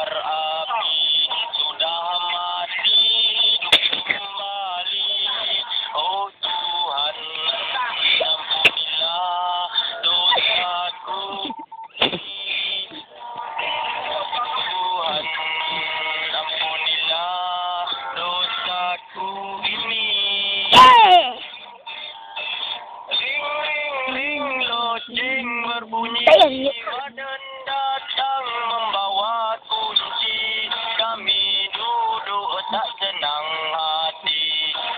membakar api, sudah mati kembali. Oh Tuhan, ampunilah dosaku. Tuhan, ampunilah dosaku ini. Ring ring ring loceng berbunyi, badan datang membawa kunci. Kami duduk tak senang hati,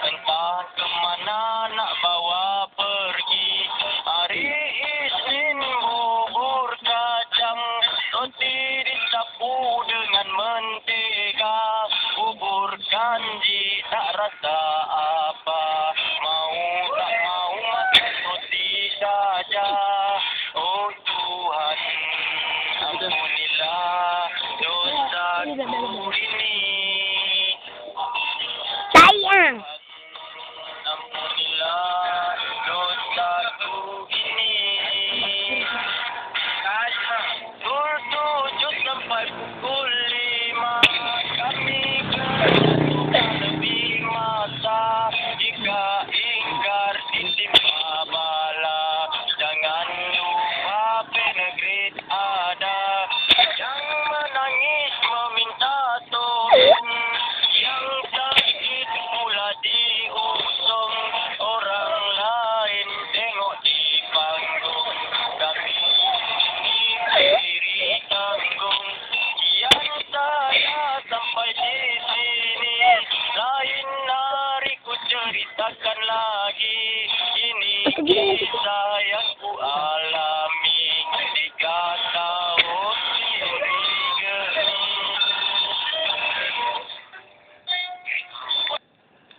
entah kemana nak bawa pergi. Hari Isnin bubur kacang, roti disapu dengan mentega. Bubur kanji tak rasa apa, mau tak mau makan roti saja. Oh Tuhan, ampunilah dosaku ini. Sayang. Ampunilah dosaku ini. Pukul 7 sampai pukul 5 kami kerja lebih masa. Jika ingkar ditimpa bala, jangan lupa penegrit ada yang menangis meminta tolong, yang sakit pula diusung, orang lain tengok di panggung. Kami diri tanggung, yang saya sampai di sini. Lain hari ku ceritakan lagi, ini kisah